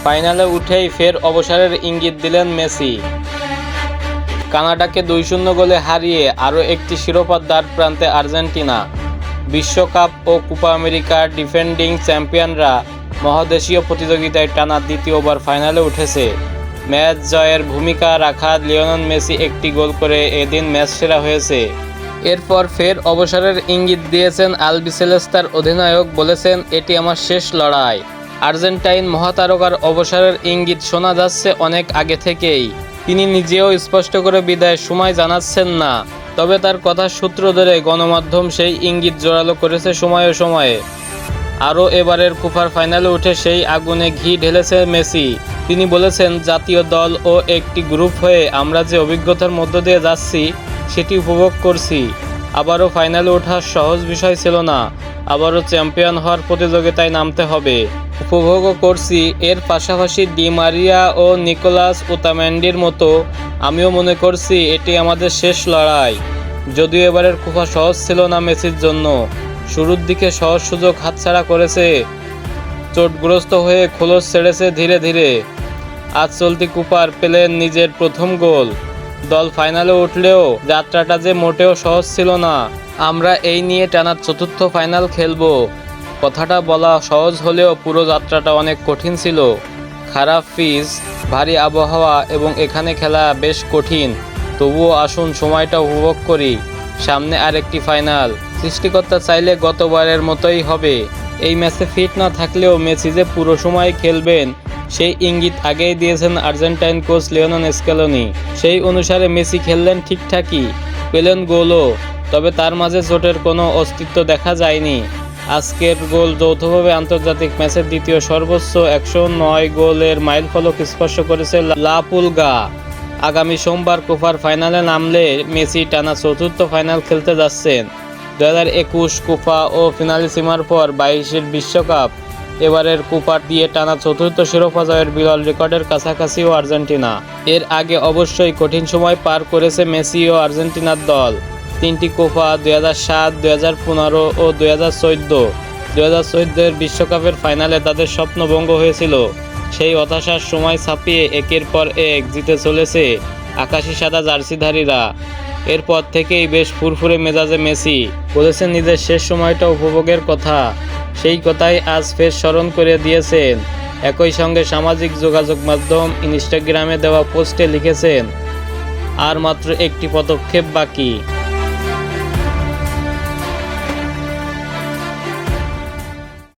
ফাইনালে উঠেই ফের অবসরের ইঙ্গিত দিলেন মেসি। কানাডাকে 2-0 গোলে হারিয়ে আরও একটি শিরোপার দ্বার প্রান্তে আর্জেন্টিনা। বিশ্বকাপ ও কোপা আমেরিকার ডিফেন্ডিং চ্যাম্পিয়নরা মহাদেশীয় প্রতিযোগিতায় টানা দ্বিতীয়বার ফাইনালে উঠেছে। ম্যাচ জয়ের ভূমিকা রাখা লিওনেল মেসি একটি গোল করে এদিন ম্যাচ সেরা হয়েছে। এরপর ফের অবসরের ইঙ্গিত দিয়েছেন আলবিসেলেস্তার অধিনায়ক, বলেছেন এটি আমার শেষ লড়াই। আর্জেন্টাইন মহাতারকার অবসরের ইঙ্গিত শোনা যাচ্ছে অনেক আগে থেকেই। তিনি নিজেও স্পষ্ট করে বিদায়ের সময় জানাচ্ছেন না, তবে তার কথার সূত্র ধরে গণমাধ্যম সেই ইঙ্গিত জোরালো করেছে সময়ে সময়ে। আরও এবারের কোপার ফাইনালে উঠে সেই আগুনে ঘি ঢেলেছে মেসি। তিনি বলেছেন, জাতীয় দল ও একটি গ্রুপ হয়ে আমরা যে অভিজ্ঞতার মধ্য দিয়ে যাচ্ছি সেটি উপভোগ করছি। আবারও ফাইনালে ওঠা সহজ বিষয় ছিল না, আবারও চ্যাম্পিয়ন হওয়ার প্রতিযোগিতায় নামতে হবে, উপভোগও করছি। এর পাশাপাশি ডি মারিয়া ও নিকোলাস ওতামেন্ডির মতো আমিও মনে করছি এটি আমাদের শেষ লড়াই। যদিও এবারের কোপা সহজ ছিল না মেসির জন্য, শুরুর দিকে সহজ সুযোগ হাতছাড়া করেছে, চোটগ্রস্ত হয়ে খোলস ছেড়েছে ধীরে ধীরে। আজ চলতি কোপার পেলেন নিজের প্রথম গোল। দল ফাইনালে উঠলেও যাত্রাটা যে মোটেও সহজ ছিল না। আমরা এই নিয়ে টানা চতুর্থ ফাইনাল খেলবো, কথাটা বলা সহজ হলেও পুরো যাত্রাটা অনেক কঠিন ছিল। খারাপ পিচ, ভারী আবহাওয়া এবং এখানে খেলা বেশ কঠিন। তবুও আসুন সময়টা উপভোগ করি, সামনে আরেকটি ফাইনাল। সৃষ্টিকর্তা চাইলে গতবারের মতোই হবে। এই ম্যাচে ফিট না থাকলেও মেসি যে পুরো সময় খেলবেন সেই ইঙ্গিত আগেই দিয়েছেন আর্জেন্টাইন কোচ লিওনেল স্কেলোনি। সেই অনুসারে মেসি খেললেন ঠিকঠাকই, পেলেন গোলও, তবে তার মাঝে চোটের কোনো অস্তিত্ব দেখা যায়নি। আজকের গোল যৌথভাবে আন্তর্জাতিক ম্যাচের দ্বিতীয় সর্বোচ্চ 109 গোলের মাইলফলক স্পর্শ করেছে লা পুলগা। আগামী সোমবার কোপার ফাইনালে নামলে মেসি টানা চতুর্থ ফাইনাল খেলতে যাচ্ছেন। 2021 কোপা ও ফিনালিসিমার পর 22-এর বিশ্বকাপ, এবারের কোপা দিয়ে টানা চতুর্থ শিরোপা জয়ের বিরল রেকর্ডের কাছাকাছিও আর্জেন্টিনা। এর আগে অবশ্যই কঠিন সময় পার করেছে মেসি ও আর্জেন্টিনার দল। 3টি কোপা 2007, 2015 ও 2014। 2014-এর বিশ্বকাপের ফাইনালে তাদের স্বপ্নভঙ্গ হয়েছিল। সেই হতাশার সময় ছাপিয়ে একের পর এক জিতে চলেছে আকাশি সাদা জার্সিধারীরা। এরপর থেকেই বেশ ফুরফুরে মেজাজে মেসি, বলেছেন নিজের শেষ সময়টা উপভোগের কথা। সেই কথাই আজ ফের স্মরণ করে দিয়েছেন। একই সঙ্গে সামাজিক যোগাযোগ মাধ্যম ইনস্টাগ্রামে দেওয়া পোস্টে লিখেছেন, আর মাত্র একটি পদক্ষেপ বাকি।